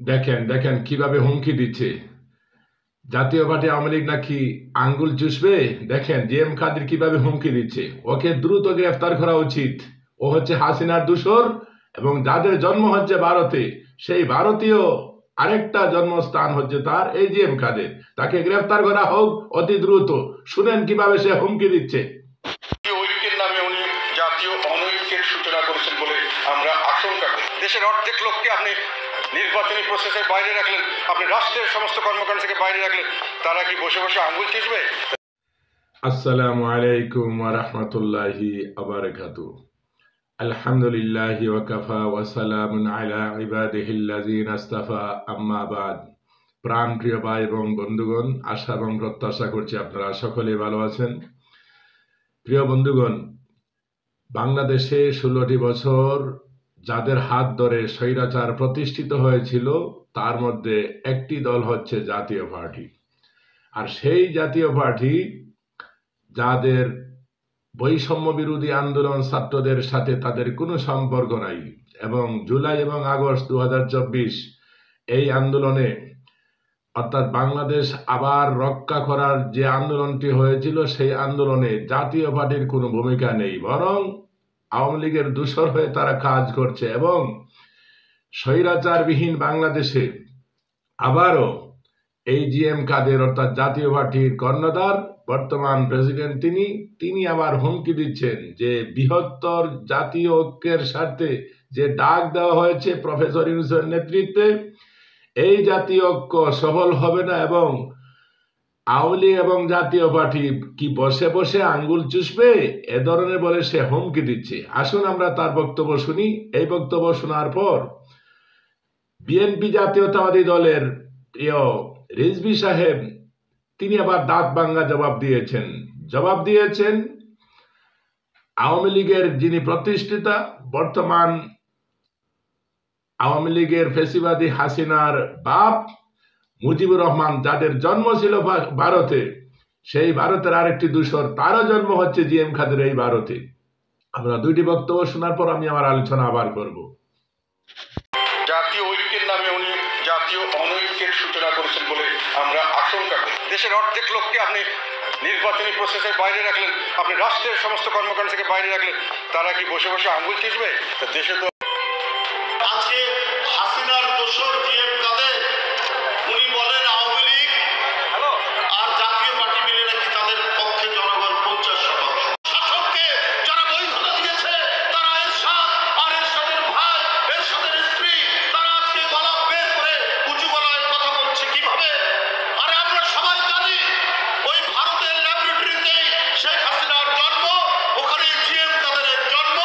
দেখেন দেখেন কিভাবে হুমকি দিচ্ছে। জাতীয় পার্টি আওয়ামী লীগ নাকি আঙ্গুল চুষবে। দেখেন জিএম কাদের কিভাবে হুমকি দিচ্ছে। ওকে দ্রুত গ্রেফতার করা উচিত। ও হচ্ছে হাসিনার দূষর এবং যাদের জন্ম হচ্ছে ভারতে, সেই ভারতীয় আরেকটা জন্মস্থান হচ্ছে তার এই জিএম কাদের। তাকে গ্রেফতার করা হোক অতি দ্রুত। শুনেন কিভাবে সে হুমকি দিচ্ছে। ঐক্যের নামে উনি জাতীয় অনৈক্যের সূচনা করেছেন বলে আমরা আশঙ্কা করি। দেশের অর্ধেক লোককে আপনি নির্বাচনী প্রসেসের বাইরে রাখলেন, আপনি রাষ্ট্রের সমস্ত কর্মকাণ্ড থেকে বাইরে রাখলেন, তারা কি বসে বসে আঙ্গুল চুষবে? আসসালামু আলাইকুম ওয়া রাহমাতুল্লাহি ওয়া বারাকাতুহু। আলহামদুলিল্লাহি ওয়া কাফা ওয়া সালামুন আলা ইবাদিহিল্লাযিনা ইসতাফা, আম্মা বাদ। প্রাণপ্রিয় ভাই এবং বন্ধুগণ, আশা এবং প্রত্যাশা করছি আপনারা সকলেই ভালো আছেন। প্রিয় বন্ধুগণ, বাংলাদেশে 16টি বছর যাদের হাত ধরে স্বৈরাচার প্রতিষ্ঠিত হয়েছিল, তার মধ্যে একটি দল হচ্ছে জাতীয় পার্টি। আর সেই জাতীয় পার্টি যাদের বৈষম্য বিরোধী আন্দোলন ছাত্রদের সাথে তাদের কোনো সম্পর্ক নাই, এবং জুলাই এবং আগস্ট 2024 এই আন্দোলনে, অর্থাৎ বাংলাদেশ আবার রক্ষা করার যে আন্দোলনটি হয়েছিল, সেই আন্দোলনে জাতীয় পার্টির কোনো ভূমিকা নেই, বরং আওয়ামী লীগের দূষর হয়ে তারা কাজ করছে। এবং স্বৈরাচারবিহীন বাংলাদেশে আবারও এই জিএম কাদের অর্থাৎ জাতীয় পার্টির কর্ণধার বর্তমান প্রেসিডেন্ট তিনি আবার হুমকি দিচ্ছেন যে বৃহত্তর জাতীয় ঐক্যের স্বার্থে যে ডাক দেওয়া হয়েছে প্রফেসর ইউনূসের নেতৃত্বে, এই জাতীয় ঐক্য সফল হবে না এবং আওয়ামী লীগ এবং জাতীয় পার্টি কি বসে বসে আঙ্গুল চুষবে, এ ধরনের বলে সে হুমকি দিচ্ছে। আসুন আমরা তার বক্তব্য শুনি। এই বক্তব্য শোনার পর বিএনপি জাতীয়তাবাদী দলের প্রিয় রিজভী সাহেব তিনি আবার দাঁত ভাঙ্গা জবাব দিয়েছেন আওয়ামী লীগের যিনি প্রতিষ্ঠাতা, বর্তমান আওয়ামী লীগের ফ্যাসিবাদী হাসিনার বাপ মুজিবুর রহমান, যাদের জন্ম ছিল ভারতে, সেই ভারতের আরেকটি দূষর, তারও জন্ম হচ্ছে জিএম কাদের এই ভারতে। আমরা দুইটি বক্তব্য শোনার পর আমি আমার আলোচনা আবার করব। জাতীয় ঐক্যের নামে উনি জাতীয় অনৈক্যের সূচনা করেছেন বলে আমরা আশঙ্কা করি। দেশের অর্ধেক লোককে আপনি নির্বাচনী প্রসেসের বাইরে রাখলেন, আপনি রাষ্ট্রের সমস্ত কর্মকাণ্ড থেকে বাইরে রাখলেন, তারা কি বসে বসে আঙ্গুল চুষবে? দেশে তো আজকে হাসিনার দোসর জিএম কাদের, উনি বলেন আওয়ামী লীগ আর জাতীয় পার্টি মিলে নাকি তাদের পক্ষে জনগণ 50%। শাসককে যারা বৈধতা দিয়েছে তারা এরশাদ আর এরশাদের ভাই, এরশাদের স্ত্রী, তারা আজকে গলা বের করে উঁচু গলায় কথা বলছে কিভাবে? আরে আমরা সবাই জানি ওই ভারতের ল্যাবরেটরিতেই শেখ হাসিনার জন্ম, ওখানে জিএম কাদেরের জন্ম।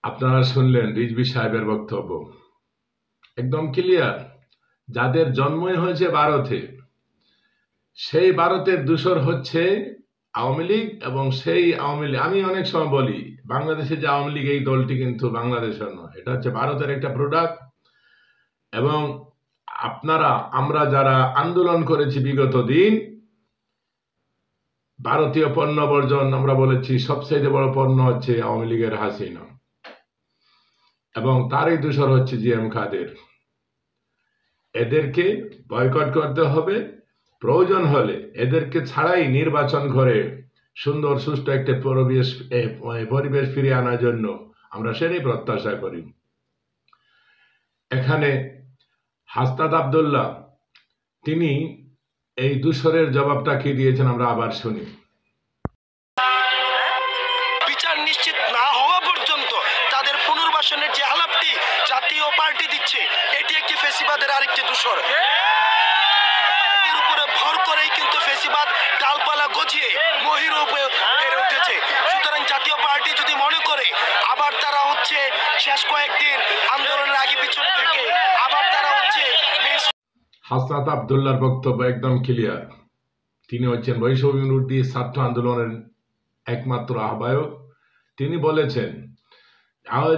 আপনারা শুনলেন রিজভী সাহেবের বক্তব্য, একদম ক্লিয়ার। যাদের জন্মই হয়েছে ভারতে, সেই ভারতের দূষর হচ্ছে আওয়ামী লীগ। এবং সেই আওয়ামী লীগ, আমি অনেক সময় বলি, বাংলাদেশে যে আওয়ামী লীগ, এই দলটি কিন্তু বাংলাদেশের নয়, এটা হচ্ছে ভারতের একটা প্রোডাক্ট। এবং আমরা যারা আন্দোলন করেছি বিগত দিন, ভারতীয় পণ্য বর্জন আমরা বলেছি, সবচেয়ে বড় পণ্য হচ্ছে আওয়ামী লীগের হাসিনা, এবং তারই দূষর হচ্ছে জিএম কাদের। এদেরকে বয়কট করতে হবে, প্রয়োজন হলে এদেরকে ছাড়াই নির্বাচন করে সুন্দর সুষ্ঠু একটা পরিবেশ ফিরিয়ে আনার জন্য আমরা সেটাই প্রত্যাশা করি। এখানে হাসনাত আব্দুল্লাহ তিনি এই দূষরের জবাবটা কি দিয়েছেন আমরা আবার শুনি। বিচার নিশ্চিত না হওয়া পর্যন্ত তাদের পুনর্বাসনের যে আলাপটি জাতীয় পার্টি দিচ্ছে, এটি একটি ফেসিবাদের আরেকটি দূষর। এর উপরে ভর করেই কিন্তু ফেসিবাদ ডালপালা গজিয়ে মহিরূপে বেড়ে উঠেছে। সুতরাং জাতীয় পার্টি যদি মনে করে আবার তারা হচ্ছে শেষ কয়েকদিন আন্দোলনের আগে পিছন থেকে আবার তারা হচ্ছে, হাসনাত আব্দুল্লাহর বক্তব্য একদম ক্লিয়ার। তিনি হচ্ছেন বৈষম্য বিরোধী ছাত্র আন্দোলনের একমাত্র আহ্বায়ক। তিনি বলেছেন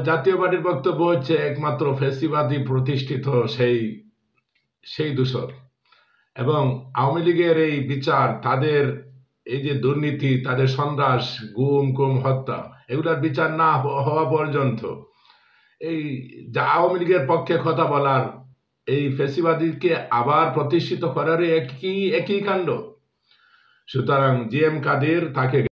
জাতীয় পার্টির বক্তব্য হচ্ছে একমাত্র ফ্যাসিবাদী প্রতিষ্ঠিত সেই দূষর, এবং আওয়ামী লীগের এই বিচার, তাদের এই যে দুর্নীতি, তাদের সন্ত্রাস, গুম হত্যা, এগুলার বিচার না হওয়া পর্যন্ত এই আওয়ামী লীগের পক্ষে কথা বলার এই ফ্যাসিবাদীকে আবার প্রতিষ্ঠিত করার একই কাণ্ড। সুতরাং জি এম কাদের তাকে